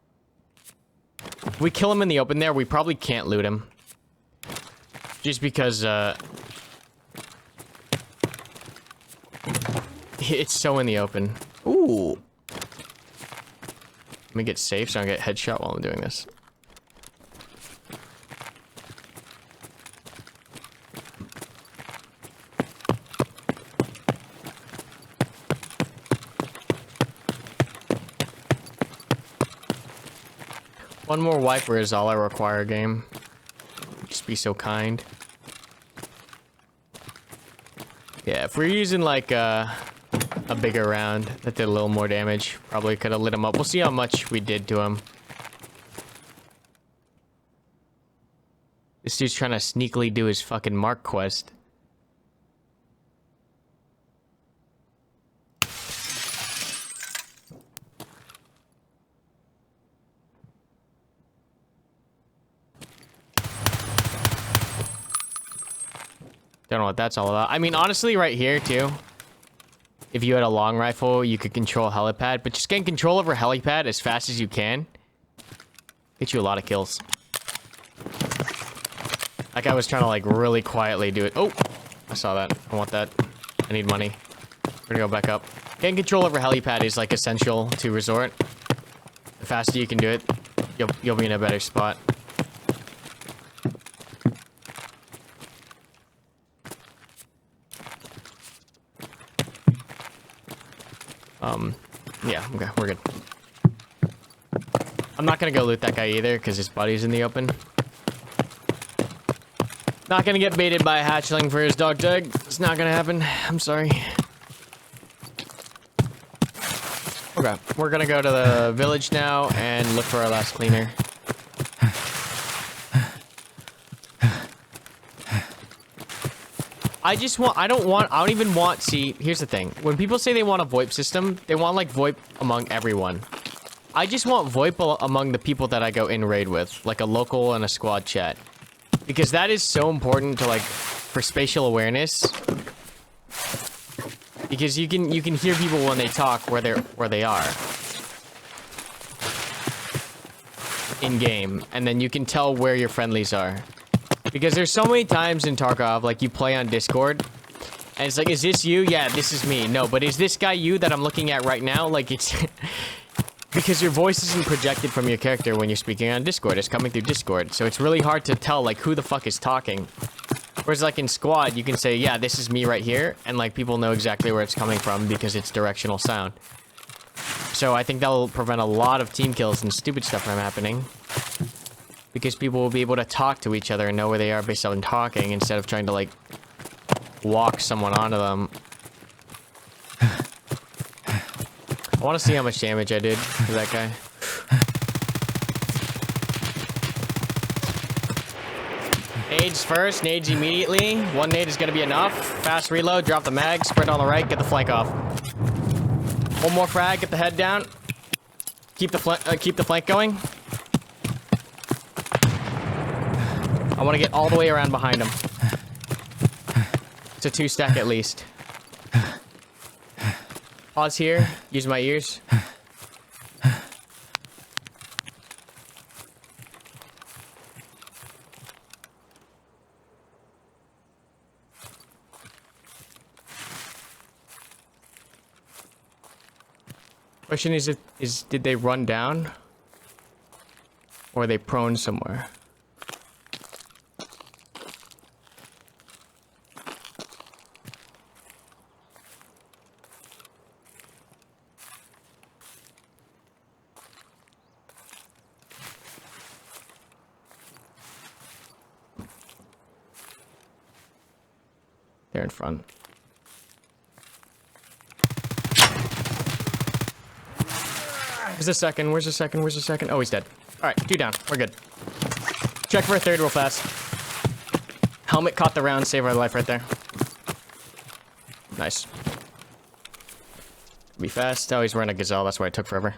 If we kill him in the open there, we probably can't loot him, just because it's so in the open. Ooh. Let me get safe so I don't get headshot while I'm doing this. One more wiper is all I require, game. Just be so kind. Yeah, if we're using like a bigger round that did a little more damage, probably could have lit him up. We'll see how much we did to him. This dude's trying to sneakily do his fucking mark quest. Don't know what that's all about. I mean, honestly, right here, too. If you had a long rifle, you could control helipad. But just getting control over helipad as fast as you can get you a lot of kills. Like, I was trying to, like, really quietly do it. Oh! I saw that. I want that. I need money. We're gonna go back up. Getting control over helipad is, like, essential to resort. The faster you can do it, you'll be in a better spot. Yeah, okay, we're good. I'm not gonna go loot that guy either, because his buddy's in the open. Not gonna get baited by a hatchling for his dog tag. It's not gonna happen. I'm sorry. Okay, we're gonna go to the village now and look for our last cleaner. I don't even want, see, here's the thing. When people say they want a VoIP system, they want like VoIP among everyone. I just want VoIP among the people that I go in raid with, like a local and a squad chat. Because that is so important to like, for spatial awareness. Because you can hear people when they talk where they are. In game, and then you can tell where your friendlies are. Because there's so many times in Tarkov, like you play on Discord, and it's like, is this you? Yeah, this is me. No, but is this guy you that I'm looking at right now? Like it's because your voice isn't projected from your character when you're speaking on Discord. It's coming through Discord, so it's really hard to tell like who the fuck is talking. Whereas like in squad, you can say, yeah, this is me right here, and like people know exactly where it's coming from because it's directional sound. So I think that'll prevent a lot of team kills and stupid stuff from happening. Because people will be able to talk to each other and know where they are based on talking instead of trying to like walk someone onto them. I want to see how much damage I did to that guy. Nades first, nades immediately. One nade is going to be enough. Fast reload, drop the mag, sprint on the right, get the flank off. One more frag, get the head down. Keep the flank going. I want to get all the way around behind him. It's a 2-stack at least. Pause here, use my ears. Question is, did they run down? Or are they prone somewhere? They're in front. Where's the second? Where's the second? Where's the second? Oh, he's dead. Alright, 2 down. We're good. Check for a third real fast. Helmet caught the round. Save our life right there. Nice. Be fast. Oh, he's wearing a gazelle. That's why it took forever.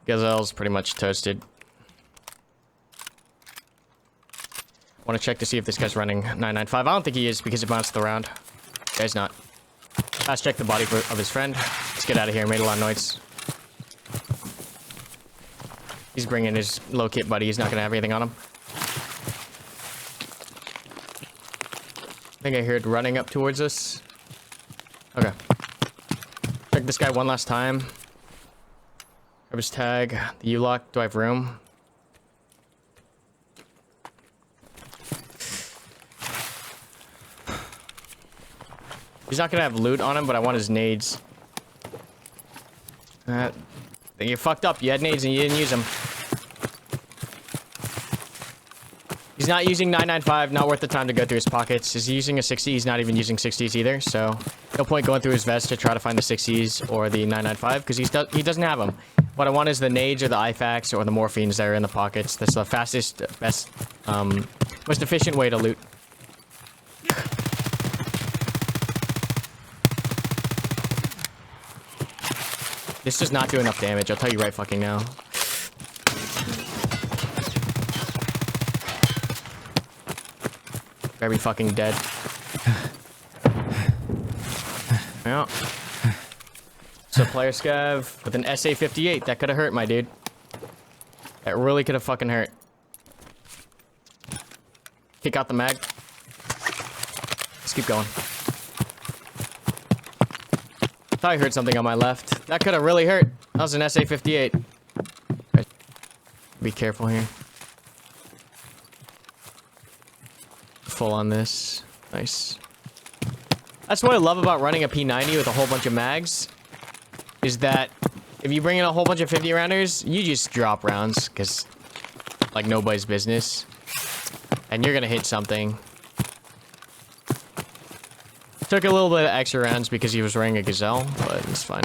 Gazelle's pretty much toasted. Want to check to see if this guy's running 995. I don't think he is because it bounced the round. Guy's not. Fast check the body of his friend. Let's get out of here. Made a lot of noise. He's bringing his low kit buddy. He's not going to have anything on him. I think I heard running up towards us. Okay. Check this guy one last time. Grab his tag. The U-lock. Do I have room? He's not gonna have loot on him, but I want his nades. You fucked up. You had nades and you didn't use them. He's not using 995. Not worth the time to go through his pockets. Is he using a 60? He's not even using 60s either. So no point going through his vest to try to find the 60s or the 995 because he doesn't have them. What I want is the nades or the IFAKs or the morphines that are in the pockets. That's the fastest, best, most efficient way to loot. This does not do enough damage, I'll tell you right fucking now. Very fucking dead. Yeah. So player scav with an SA-58, that could have hurt, my dude. That really could have fucking hurt. Kick out the mag. Let's keep going. Thought I heard something on my left. That could have really hurt. That was an SA-58. Be careful here. full on this. Nice. That's what I love about running a P90 with a whole bunch of mags, is that if you bring in a whole bunch of 50 rounders, you just drop rounds, because like nobody's business. And you're gonna hit something. Took a little bit of extra rounds because he was wearing a gazelle, but it's fine.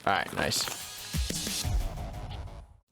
Alright, nice.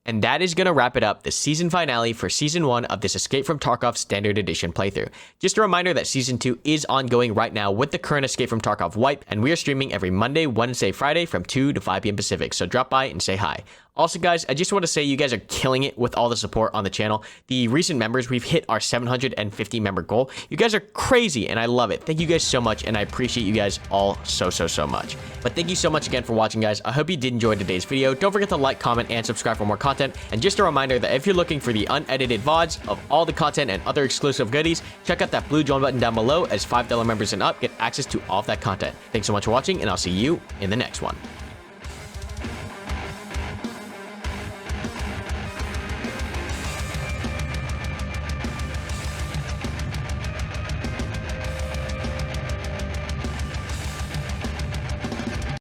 And that is going to wrap it up, the season finale for Season 1 of this Escape from Tarkov Standard Edition playthrough. Just a reminder that Season 2 is ongoing right now with the current Escape from Tarkov wipe, and we are streaming every Monday, Wednesday, Friday from 2 to 5 p.m. Pacific, so drop by and say hi. Also, guys, I just want to say you guys are killing it with all the support on the channel. The recent members, we've hit our 750 member goal. You guys are crazy, and I love it. Thank you guys so much, and I appreciate you guys all so much. But thank you so much again for watching, guys. I hope you did enjoy today's video. Don't forget to like, comment, and subscribe for more content. And just a reminder that if you're looking for the unedited VODs of all the content and other exclusive goodies, check out that blue join button down below, as $5 members and up get access to all of that content. Thanks so much for watching, and I'll see you in the next one.